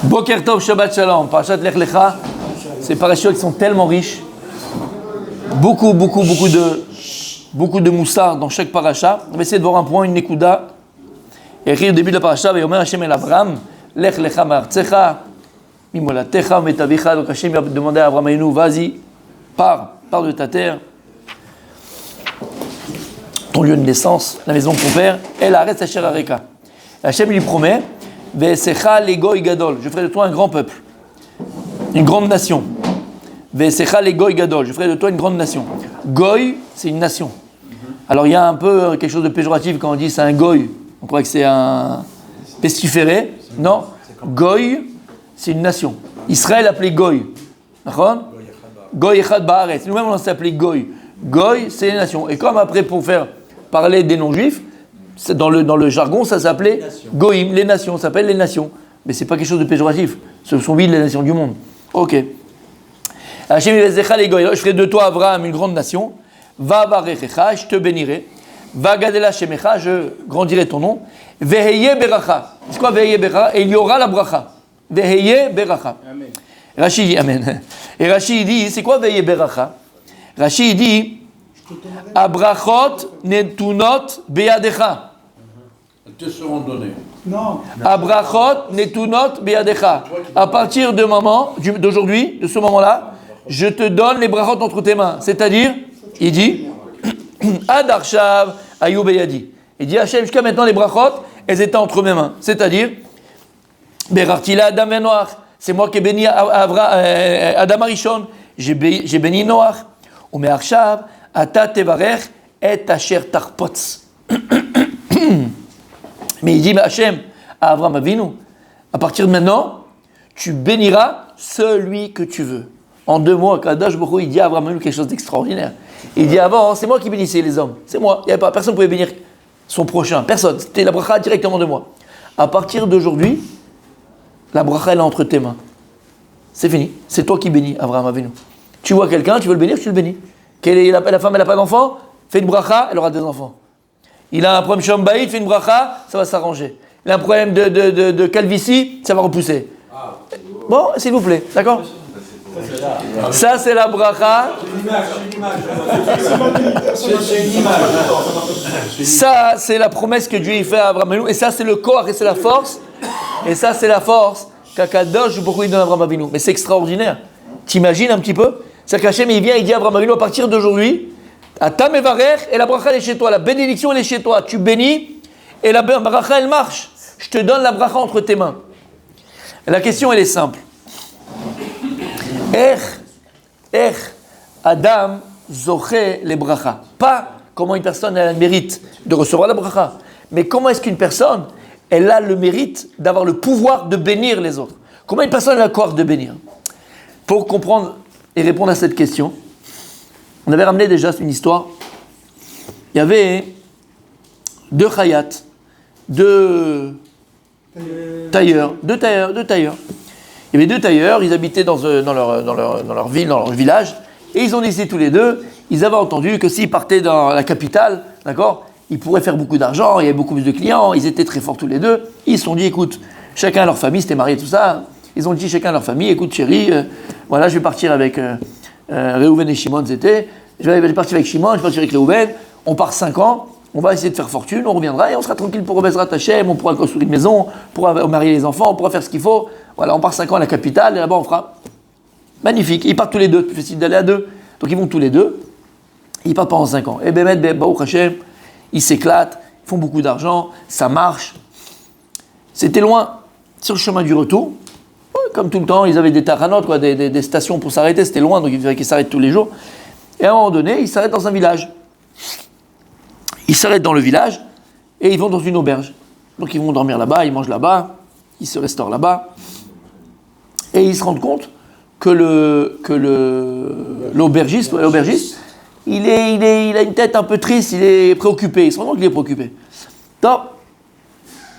Boker Tov, Shabbat Shalom, Parashat Lech Lecha, ces parachutes qui sont tellement riches. Beaucoup de moussard dans chaque paracha. On va essayer de voir un point, une nekuda. Écrit au début de la paracha, Vayomer Hashem el Abraham, Lech Lecha ma'artzecha, mimolatecha metavicha. Donc Hashem a demandé à Abraham Avinu, vas-y, pars de ta terre, ton lieu de naissance, la maison de ton père, et la reste Asher Areka. Hashem lui promet, Ve'esecha legoy gadol, je ferai de toi un grand peuple, une grande nation. Ve'esecha legoy gadol, je ferai de toi une grande nation. Goy, c'est une nation. Alors il y a un peu quelque chose de péjoratif quand on dit c'est un goy. On croit que c'est un pestiféré. Non, goy, c'est une nation. Israël appelé goy. D'accord ? Goy echad ba'aretz. Nous-mêmes on s'est appelé goy. Goy, c'est les nations. Et comme après pour faire parler des non-juifs, dans le jargon, ça s'appelait goïm, les nations, ça s'appelle les nations. Mais c'est pas quelque chose de péjoratif. Ce sont oui les nations du monde. Ok. Hashem yezecha les goy. Je ferai de toi, Abraham, une grande nation. Va varechecha, je te bénirai. Va gadela shemecha, je grandirai ton nom. Veheye beracha. C'est quoi veheye beracha? Et il y aura la bracha. Veheye beracha. Amen. Rashi dit amen. Et Rashi dit, c'est quoi veheye beracha? Rashi dit, Abrachot netunot beyadecha. Elles te seront données. Non. Abrachot netunot beyadecha. À partir d'aujourd'hui, de ce moment-là, je te donne les brachot entre tes mains. C'est-à-dire, il dit, Ad arshav ayu beyadi. Il dit, Hachem, jusqu'à maintenant, les brachot, elles étaient entre mes mains. C'est-à-dire, Berartila Adam et Noach. C'est moi qui ai béni Adam Arishon. J'ai béni Noach. Mais arshav, ata tevarech et asher tarpotz. Mais il dit, Hachem, à Abraham Avinu, à partir de maintenant, tu béniras celui que tu veux. En 2 mots, Kadosh Baruch Hu, il dit à Abraham Avinu quelque chose d'extraordinaire. Il dit avant, c'est moi qui bénissais les hommes. C'est moi. Il y avait pas, personne ne pouvait bénir son prochain. Personne. C'était la bracha directement de moi. À partir d'aujourd'hui, la bracha, elle est entre tes mains. C'est fini. C'est toi qui bénis, Abraham Avinu. Tu vois quelqu'un, tu veux le bénir, tu le bénis. La femme, elle n'a pas d'enfant, fais une bracha, elle aura des enfants. Il a un problème chambaïd, fais une bracha, ça va s'arranger. Il a un problème de calvitie, ça va repousser. Bon, s'il vous plaît, d'accord? Ça, c'est la bracha. Ça, c'est la promesse que Dieu fait à Abraham Avinu. Et ça, c'est le corps et c'est la force. Et ça, c'est la force qu'Akadosh Baruch Hu donne à Abraham Avinu. Mais c'est extraordinaire. T'imagines un petit peu? C'est-à-dire qu'Hachem, il vient, il dit à Abraham Avinu, à partir d'aujourd'hui, Ata mevarer, et la bracha, elle est chez toi. La bénédiction, elle est chez toi. Tu bénis, et la bracha, elle marche. Je te donne la bracha entre tes mains. Et la question, elle est simple. Adam zoché les bracha. Pas comment une personne a le mérite de recevoir la bracha, mais comment est-ce qu'une personne, elle a le mérite d'avoir le pouvoir de bénir les autres. Comment une personne a le pouvoir de bénir? Pour comprendre et répondre à cette question, on avait ramené déjà une histoire. Il y avait 2 chayat, 2 tailleurs. Il y avait 2 tailleurs, ils habitaient dans leur ville, dans leur village, et ils ont décidé tous les 2, ils avaient entendu que s'ils partaient dans la capitale, d'accord, ils pourraient faire beaucoup d'argent, il y avait beaucoup plus de clients, ils étaient très forts tous les 2. Ils se sont dit, écoute, chacun à leur famille, c'était marié, tout ça, ils ont dit chacun à leur famille, écoute chérie, voilà, je vais partir avec Réhouven et Shimon, je vais partir avec Shimon, je vais partir avec Réhouven, on part 5 ans, on va essayer de faire fortune, on reviendra et on sera tranquille pour Bezrat Hashem, on pourra construire une maison, on pourra marier les enfants, on pourra faire ce qu'il faut. Voilà, on part 5 ans à la capitale et là-bas on fera. Magnifique, ils partent tous les 2, plus facile d'aller à 2. Donc ils vont tous les 2, ils partent pendant 5 ans. Et Bémet, Baruch Hashem, ils s'éclatent, ils font beaucoup d'argent, ça marche. C'était loin, sur le chemin du retour, comme tout le temps, ils avaient des taranotes, quoi, des stations pour s'arrêter, c'était loin, donc il fallait qu'ils s'arrêtent tous les jours. Et à un moment donné, ils s'arrêtent dans un village. Ils s'arrêtent dans le village et ils vont dans une auberge. Donc ils vont dormir là-bas, ils mangent là-bas, ils se restaurent là-bas. Et ils se rendent compte que l'aubergiste, il a une tête un peu triste, il est préoccupé. Ils se rendent compte qu'il est préoccupé. Donc,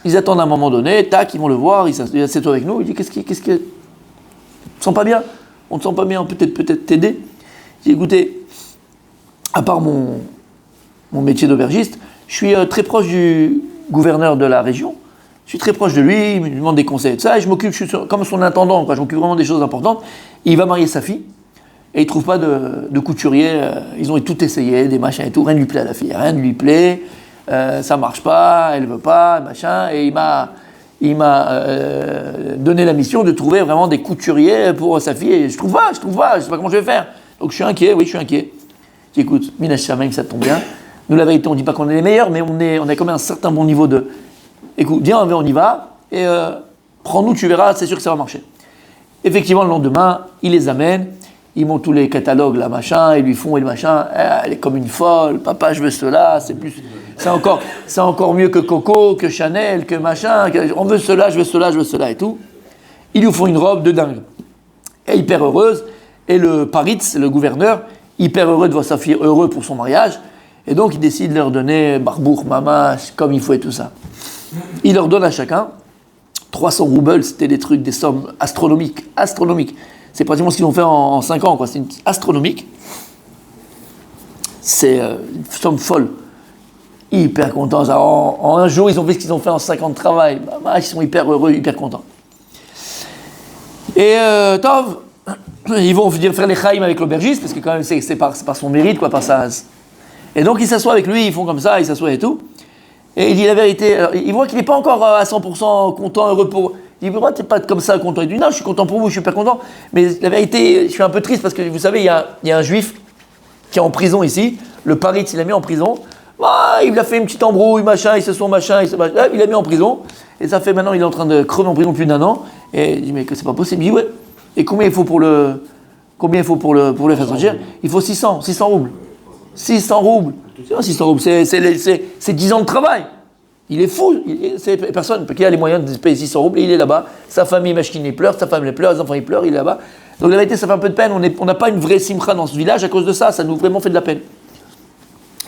ils attendent à un moment donné, tac, ils vont le voir, il s'assied avec nous, il dit qu'est-ce que... Tu te sens pas bien? On te sent pas bien, peut-être t'aider. Il dit écoutez, à part mon métier d'aubergiste, je suis très proche du gouverneur de la région, Je suis très proche de lui, il me demande des conseils et tout ça, et je m'occupe, comme son intendant, quoi, je m'occupe vraiment des choses importantes. Et il va marier sa fille, et il ne trouve pas de couturier, ils ont tout essayé, des machins et tout, rien ne lui plaît à la fille, rien ne lui plaît, ça ne marche pas, elle ne veut pas, machin, et il m'a donné la mission de trouver vraiment des couturiers pour sa fille, et je trouve pas, je sais pas comment je vais faire. Donc je suis inquiet, oui, je suis inquiet. Je dis, écoute, Minash Shamaim, ça tombe bien. Nous, la vérité, on ne dit pas qu'on est les meilleurs, mais on a quand même un certain bon niveau de... Écoute, viens, on y va, et prends-nous, tu verras, c'est sûr que ça va marcher. Effectivement, le lendemain, il les amène, ils montent tous les catalogues, là, machin, ils lui font, et le machin, elle est comme une folle, papa, je veux cela, c'est encore mieux que Coco, que Chanel, que machin, on veut cela, je veux cela, et tout. Ils lui font une robe de dingue. Et hyper heureuse, et le Paritz, le gouverneur, hyper heureux de voir sa fille, heureux pour son mariage, et donc il décide de leur donner barbour, mamash, comme il faut et tout ça. Il leur donne à chacun 300 roubles, c'était des trucs, des sommes astronomiques. C'est pratiquement ce qu'ils ont fait en 5 ans, quoi. C'est astronomique. C'est une somme folle. Hyper contents. En un jour, ils ont fait ce qu'ils ont fait en 5 ans de travail. Ils sont hyper heureux, hyper contents. Et Tov, ils vont faire les chaïm avec l'aubergiste, parce que quand même c'est par son mérite, quoi, par ça. Et donc ils s'assoient avec lui, ils font comme ça, ils s'assoient et tout. Et il dit la vérité. Alors, il voit qu'il n'est pas encore à 100% content, heureux pour... Il dit, pourquoi tu n'es pas comme ça content? Il dit, non, je suis content pour vous, je suis pas content. Mais la vérité, je suis un peu triste parce que, vous savez, il y a un juif qui est en prison ici. Le Paritz, il l'a mis en prison. Ah, il a fait une petite embrouille, machin, il l'a mis en prison. Et ça fait maintenant, il est en train de crever en prison plus d'1 an. Et il dit, mais que c'est pas possible. Il dit, ouais. Et combien il faut pour le faire sortir? Il faut 600 roubles. 600 roubles. 600 roubles, c'est 10 ans de travail. Il est fou. Personne qui a les moyens de payer 600 roubles, et il est là-bas. Sa famille, machine, il pleure, sa femme, elle pleure, les enfants, ils pleurent, il est là-bas. Donc la vérité, ça fait un peu de peine. On n'a pas une vraie simcha dans ce village à cause de ça. Ça nous vraiment fait de la peine.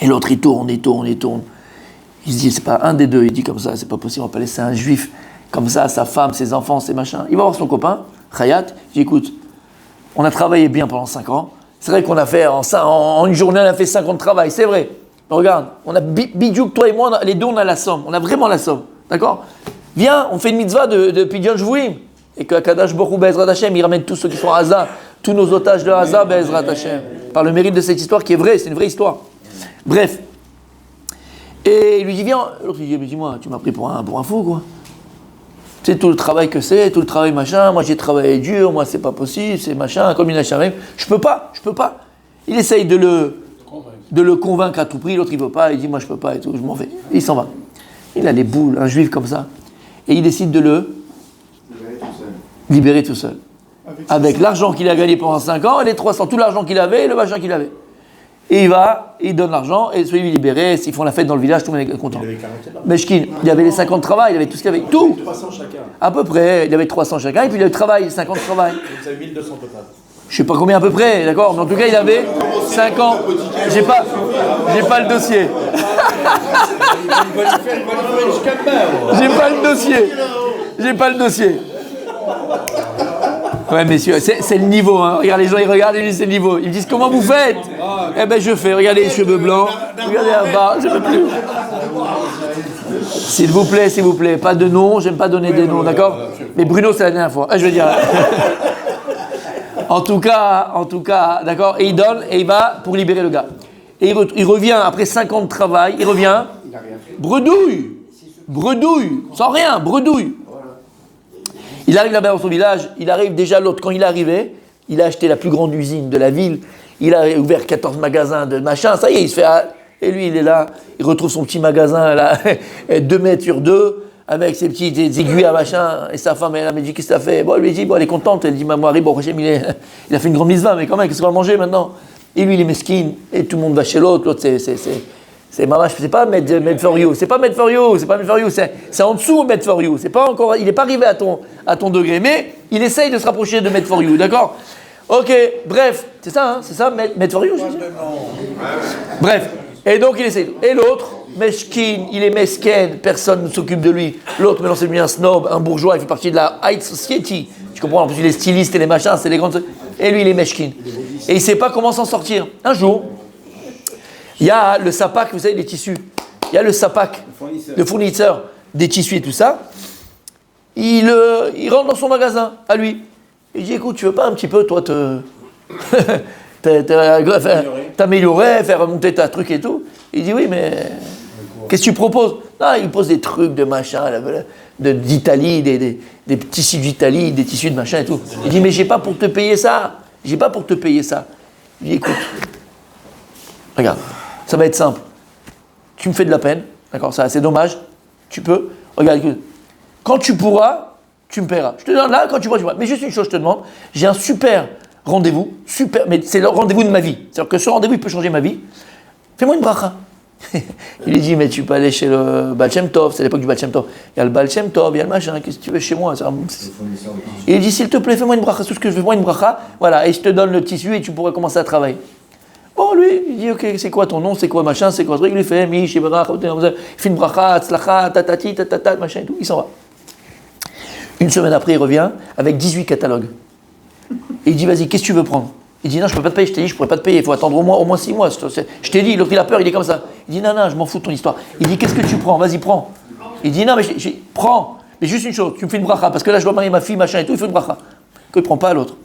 Et l'autre, il tourne. Il se dit, c'est pas un des deux. Il dit comme ça, c'est pas possible, on va pas laisser un juif comme ça, sa femme, ses enfants, ses machins. Il va voir son copain, Khayat. Il dit, écoute, on a travaillé bien pendant 5 ans. C'est vrai qu'on a fait, en une journée, on a fait 5 ans de travail, c'est vrai. Mais regarde, on a Bidjouk, toi et moi, les deux, on a la somme. On a vraiment la somme. D'accord? Viens, on fait une mitzvah de Pidyon Jvouim. Et que Akadash Borou Bezrat Hashem, il ramène tous ceux qui sont à Haza, tous nos otages de Haza, Bezrat Hashem. Par le mérite de cette histoire qui est vraie, c'est une vraie histoire. Bref. Et il lui dit, viens. L'autre, il dit, mais dis-moi, tu m'as pris pour un fou, quoi. Tu sais, tout le travail que c'est, tout le travail machin, moi j'ai travaillé dur, moi c'est pas possible, c'est machin, comme il a jamais. Je peux pas. Il essaye de le convaincre à tout prix, l'autre il veut pas, il dit moi je peux pas et tout, je m'en vais. Et il s'en va. Il a les boules, un juif comme ça. Et il décide de le libérer tout seul. Avec l'argent qu'il a gagné pendant 5 ans, et les 300, tout l'argent qu'il avait et le machin qu'il avait. Et il va, il donne l'argent, et celui-là, il est libéré, ils font la fête dans le village, tout le monde est content. Meshkin, il avait les 50 de travail, il avait tout ce qu'il avait, tout. 300 chacun. À peu près, il avait 300 chacun, et puis il avait le travail, 50 de travail. Vous avez 1200 total. Je sais pas combien à peu près, d'accord, mais en tout cas, il avait 5 ans. J'ai pas le dossier. J'ai pas le dossier. Ouais, messieurs, c'est le niveau, hein. Regarde, les gens, ils regardent et ils disent c'est le niveau. Ils me disent comment vous faites? Eh ben, je fais. Regardez les cheveux blancs. Regardez là-bas, je ne peux plus. S'il vous plaît, pas de nom. J'aime pas donner des noms, d'accord? Mais Bruno, c'est la dernière fois. Je veux dire. En tout cas, d'accord? Et il donne et il va pour libérer le gars. Et il revient après 5 ans de travail. Il revient. Bredouille. Sans rien, bredouille. Il arrive là-bas dans son village, il arrive déjà l'autre, quand il est arrivé, il a acheté la plus grande usine de la ville, il a ouvert 14 magasins de machin, ça y est, il se fait... Et lui, il est là, il retrouve son petit magasin, là, 2 mètres sur 2, avec ses petites aiguilles à machin, et sa femme, elle m'a dit, qu'est-ce que t'as fait? Bon, elle lui dit, bon, elle est contente, elle dit, maman, bon, il a fait une grande mitzvah, mais quand même, qu'est-ce qu'on va manger maintenant? Et lui, il est mesquine, et tout le monde va chez l'autre, c'est mamash, c'est pas made for you, c'est en dessous made for you, c'est pas encore, il n'est pas arrivé à ton degré, mais il essaye de se rapprocher de made for you, d'accord? Ok, bref, c'est ça, made for you, je dis. Bref, et donc il essaye. Et l'autre, meshkin, il est mesquin, personne ne s'occupe de lui. L'autre, maintenant c'est lui un snob, un bourgeois, il fait partie de la high society. Tu comprends, en plus il est styliste et les machins, c'est les grandes... Et lui il est meshkin. Et il ne sait pas comment s'en sortir. Un jour, il y a le sapak, vous savez, les tissus. Il y a le sapak, le fournisseur des tissus et tout ça. il rentre dans son magasin, à lui. Il dit, écoute, tu veux pas un petit peu, toi, t'améliorer, faire remonter ta truc et tout. Il dit, oui, mais qu'est-ce que tu proposes? Non, il pose des trucs de machin, d'Italie, des tissus d'Italie, des tissus de machin et tout. Il dit, mais j'ai pas pour te payer ça. J'ai pas pour te payer ça. Il dit, écoute, regarde, ça va être simple. Tu me fais de la peine, d'accord, ça c'est dommage. Tu peux, regarde, écoute, quand tu pourras, tu me paieras. Je te donne là, quand tu pourras, tu me paieras. Mais juste une chose, je te demande, j'ai un super rendez-vous, super, mais c'est le rendez-vous de ma vie. C'est-à-dire que ce rendez-vous, il peut changer ma vie. Fais-moi une bracha. Il lui dit, mais tu peux aller chez le Baal Shem Tov, c'est l'époque du Baal Shem Tov. Il y a le Baal Shem Tov, il y a le machin, qu'est-ce que tu veux chez moi? Il dit, s'il te plaît, fais-moi une bracha, tout ce que je veux, fais-moi une bracha, voilà, et je te donne le tissu et tu pourras commencer à travailler. Bon, lui, il dit, ok, c'est quoi ton nom, c'est quoi machin, c'est quoi ce truc, il lui fait, il fait une bracha, tzlacha, tatati, tatata, machin et tout, il s'en va. Une semaine après, il revient avec 18 catalogues. Et il dit, vas-y, qu'est-ce que tu veux prendre? Il dit, non, je peux pas te payer, je t'ai dit, je pourrais pas te payer, il faut attendre au moins 6 mois. Je t'ai dit, l'autre il a peur, il est comme ça. Il dit, non, je m'en fous de ton histoire. Il dit, qu'est-ce que tu prends? Vas-y, prends. Il dit, non, mais prends. Mais juste une chose, tu me fais une bracha, parce que là, je dois marier ma fille, machin et tout, il fait une bracha. Que il prend pas à l'autre.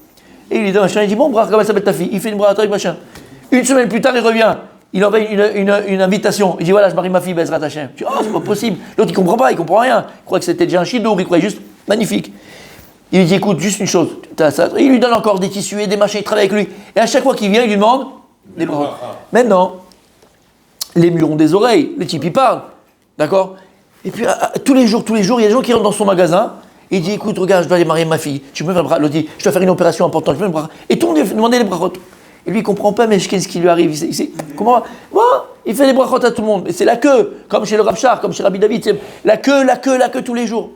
Et il lui dit, machin, il dit, bon, bracha, comment s'appelle ta fille? Il fait une bracha, machin. Une semaine plus tard, il revient. Il envoie une invitation. Il dit, voilà, je marie ma fille, Bezrat Hashem. Je dis, oh, c'est pas possible. L'autre, il comprend pas, il comprend rien. Il croit que c'était déjà un chidour, il croyait juste magnifique. Il lui dit, écoute, juste une chose. Il lui donne encore des tissus et des machins, il travaille avec lui. Et à chaque fois qu'il vient, il lui demande des paroles. Maintenant, les murs ont des oreilles, le type il parle. D'accord? Et puis, tous les jours, il y a des gens qui rentrent dans son magasin. Et il dit, écoute, regarde, je dois aller marier ma fille. Tu peux me faire le bras? L'autre dit, je dois faire une opération importante. Je peux me bras. Et tout le monde demandait les brachot. Et lui, il ne comprend pas, mais qu'est-ce qui lui arrive? Il sait, comment? Bon, il fait les brachot à tout le monde. Et c'est la queue, comme chez le Rav Shar, comme chez Rabbi David. C'est la queue tous les jours.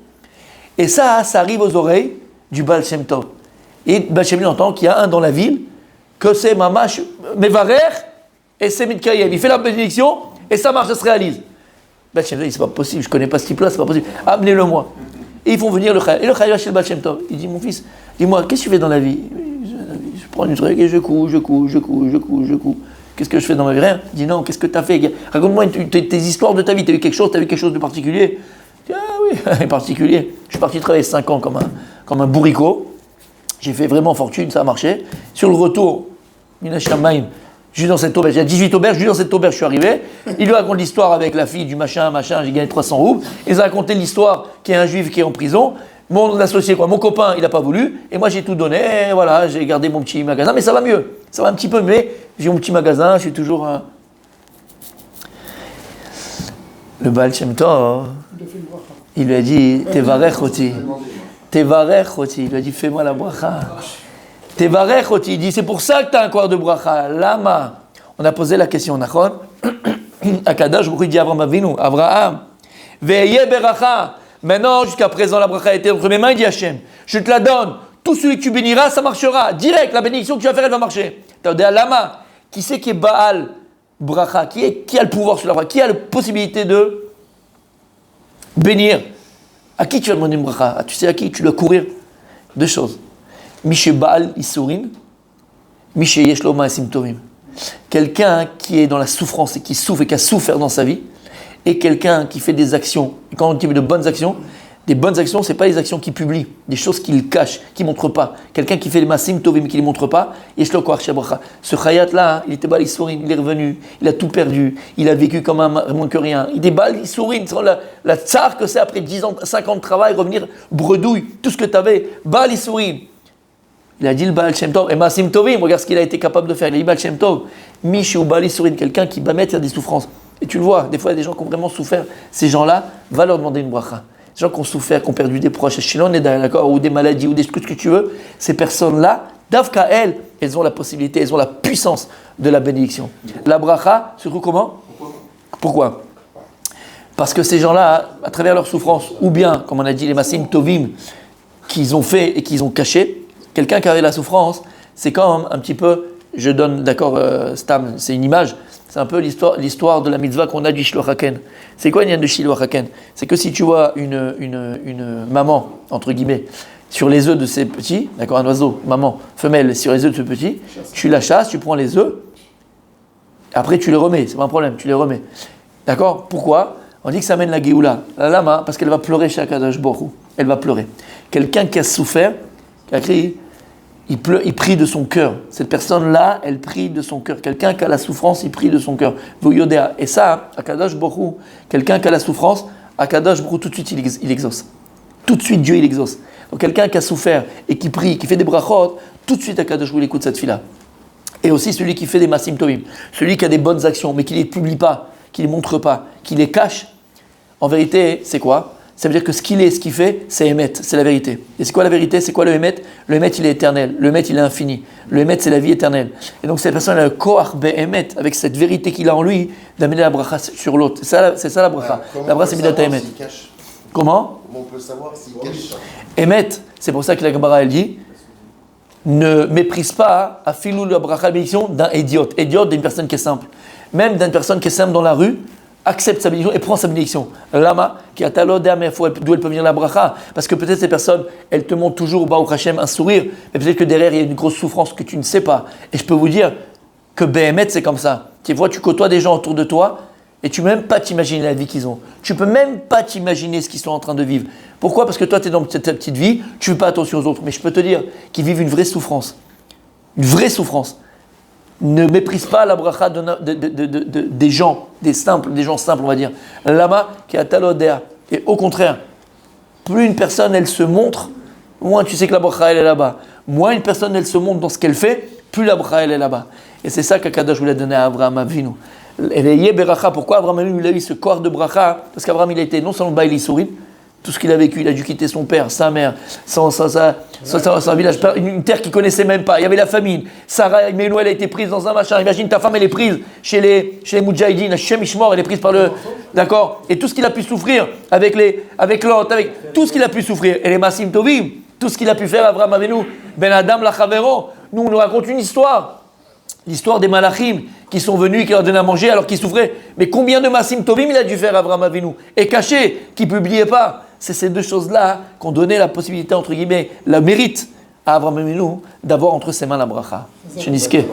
Et ça arrive aux oreilles du Baal Shem Tov. Et Baal Shem Tov entend qu'il y a un dans la ville, que c'est Mamash Mevarer et c'est Mitkayem. Il fait la bénédiction et ça marche, ça se réalise. Baal Shem Tov dit, c'est pas possible, je connais pas ce type-là, c'est pas possible. Amenez-le-moi. Et ils font venir le Chayal. Et le Chayal va chez le Baal Shem Tov. Il dit, mon fils, dis-moi, qu'est-ce que tu fais dans la vie? Je prends du truc et je couds. Qu'est-ce que je fais dans ma vie? Rien. Il dit, non, qu'est-ce que tu as fait? Raconte-moi tes histoires de ta vie. Tu as vu quelque chose de particulier? Je dis, ah oui, particulier. Je suis parti travailler 5 ans comme un bourricot. J'ai fait vraiment fortune, ça a marché. Sur le retour, juste dans cette auberge, il y a 18 auberges, juste dans cette auberge, je suis arrivé. Il lui raconte l'histoire avec la fille du machin, j'ai gagné 300 roubles. Il a raconté l'histoire qu'il y a un juif qui est en prison. Mon associé, mon copain, il n'a pas voulu. Et moi, j'ai tout donné. Et voilà, j'ai gardé mon petit magasin. Mais ça va mieux. Ça va un petit peu mieux. J'ai mon petit magasin, je suis toujours un... Le Baal Shem Tov, il lui a dit, Tevarech oti. Tevarech oti. Il lui a dit, fais-moi la bracha. Tevarech oti. Il dit, c'est pour ça que tu as un coeur de bracha. Lama. On a posé la question, Nachon. Akadash, il dit Abraham Avinu, Abraham. Ve'ye beracha. Maintenant, jusqu'à présent, la bracha était entre mes mains, il dit Hachem. Je te la donne. Tout celui que tu béniras, ça marchera. Direct, la bénédiction que tu vas faire, elle va marcher. Tu as dit Lama. Qui c'est qui est Baal bracha? Qui a le pouvoir sur la bracha? Qui a la possibilité de bénir? À qui tu vas demander une bracha? Tu sais à qui tu dois courir? 2 choses. Mishe Baal Isurin, Mishe Yeshlo Ma'asim Tovim. Quelqu'un qui est dans la souffrance et qui souffre et qui a souffert dans sa vie, et quelqu'un qui fait des actions. Et quand on dit de bonnes actions, des bonnes actions, ce n'est pas les actions qu'il publie, des choses qu'il cache, qu'il ne montre pas. Quelqu'un qui fait les Ma'asim Tovim qui ne les montre pas, Yeshlo Koach Bracha. Ce Chayat-là, il était Baal Isurin, il est revenu, il a tout perdu, il a vécu comme un moins que rien. Il est Baal Isurin, la tsar que c'est après 10 ans, 5 ans de travail, revenir bredouille, tout ce que tu avais, Baal Isurin. Il a dit le Baal Shem Tov, et Ma'asim Tovim, regarde ce qu'il a été capable de faire. Il a dit Baal Shem Tov, Michou Baal Isurin, quelqu'un qui va mettre des souffrances. Et tu le vois, des fois il y a des gens qui ont vraiment souffert. Ces gens-là, va leur demander une bracha. Des gens qui ont souffert, qui ont perdu des proches, d'accord, ou des maladies, ou des ce que tu veux. Ces personnes-là, d'Avka elles ont la possibilité, elles ont la puissance de la bénédiction. La bracha se trouve comment? Pourquoi? Parce que ces gens-là, à travers leur souffrance, ou bien, comme on a dit, les Ma'asim Tovim qu'ils ont fait et qu'ils ont caché, quelqu'un qui avait la souffrance, c'est comme un petit peu, je donne, d'accord, Stam, c'est une image, c'est un peu l'histoire de la mitzvah qu'on a du Shiloh Haken. C'est quoi l'idée de Shiloh Haken? C'est que si tu vois une maman, entre guillemets, sur les œufs de ses petits, d'accord, un oiseau, maman, femelle, sur les œufs de ses petits, tu la chasses, tu prends les œufs, après tu les remets, c'est pas un problème, tu les remets. D'accord? Pourquoi? On dit que ça amène la Géoula. La lama, parce qu'elle va pleurer chez Akadosh Baruch Hu. Elle va pleurer. Quelqu'un qui a souffert, qui a crié, il prie de son cœur. Cette personne-là, elle prie de son cœur. Quelqu'un qui a la souffrance, il prie de son cœur. Et ça, Akadosh Baruch Hu, quelqu'un qui a la souffrance, Akadosh Baruch Hu, tout de suite, il exauce. Tout de suite, Dieu, il exauce. Donc quelqu'un qui a souffert et qui prie, qui fait des brachot, tout de suite, Akadosh Baruch Hu, il écoute cette fille-là. Et aussi celui qui fait des masim tovim, celui qui a des bonnes actions, mais qui ne les publie pas, qui ne les montre pas, qui les cache, en vérité, c'est quoi? Ça veut dire que ce qu'il est, ce qu'il fait, c'est Emet, c'est la vérité. Et c'est quoi la vérité? C'est quoi le Emet? Le Emet, il est éternel. Le Emet, il est infini. Le Emet, c'est la vie éternelle. Et donc, cette personne a le Koach Be'emet, avec cette vérité qu'il a en lui, d'amener la bracha sur l'autre. C'est ça la bracha. La bracha, c'est Midat Emet. Comment on peut savoir s'il cache ça? Emet, c'est pour ça que la Gemara, elle dit, ne méprise pas à filou la bracha bénédiction d'un idiot. Idiot d'une personne qui est simple. Même d'une personne qui est simple dans la rue, accepte sa bénédiction et prend sa bénédiction. Lama, qui a talodé, mais d'où elle peut venir la bracha? Parce que peut-être ces personnes, elles te montrent toujours, Baruch Hashem, un sourire, mais peut-être que derrière, il y a une grosse souffrance que tu ne sais pas. Et je peux vous dire que Behemet, c'est comme ça. Tu vois, tu côtoies des gens autour de toi et tu ne peux même pas t'imaginer la vie qu'ils ont. Tu ne peux même pas t'imaginer ce qu'ils sont en train de vivre. Pourquoi? Parce que toi, tu es dans ta petite vie, tu ne fais pas attention aux autres. Mais je peux te dire qu'ils vivent une vraie souffrance. Une vraie souffrance. Ne méprise pas la bracha des gens, des gens simples, on va dire. Lama qui a talodéa. Et au contraire, plus une personne, elle se montre, moins tu sais que la bracha, elle est là-bas. Moins une personne, elle se montre dans ce qu'elle fait, plus la bracha, elle est là-bas. Et c'est ça qu'Akadosh voulait donner à Abraham Avinu. Elle est Yeberacha. Pourquoi Abraham Avinu, il a eu ce corps de bracha? Parce qu'Abraham, il a été non seulement Baïli Sourim, tout ce qu'il a vécu, il a dû quitter son père, sa mère, son village, une terre qu'il ne connaissait même pas. Il y avait la famine. Sarah, Imenu, elle a été prise dans un machin. Imagine, ta femme, elle est prise chez les Moudjahidines, Hashem Ishmor, elle est prise par le... D'accord? Et tout ce qu'il a pu souffrir avec Lot, avec tout ce qu'il a pu souffrir. Et les Masim Tovim, tout ce qu'il a pu faire, Abraham Avinu, Ben Adam Lachavero. Nous, on nous raconte une histoire. L'histoire des Malachim qui sont venus et qui leur donnaient à manger alors qu'ils souffraient. Mais combien de Masim Tovim il a dû faire Abraham Avinu? Et caché, qui ne publiait pas. C'est ces deux choses-là qui ont donné la possibilité, entre guillemets, le mérite à Abraham Avinu d'avoir entre ses mains la bracha. Cheniske.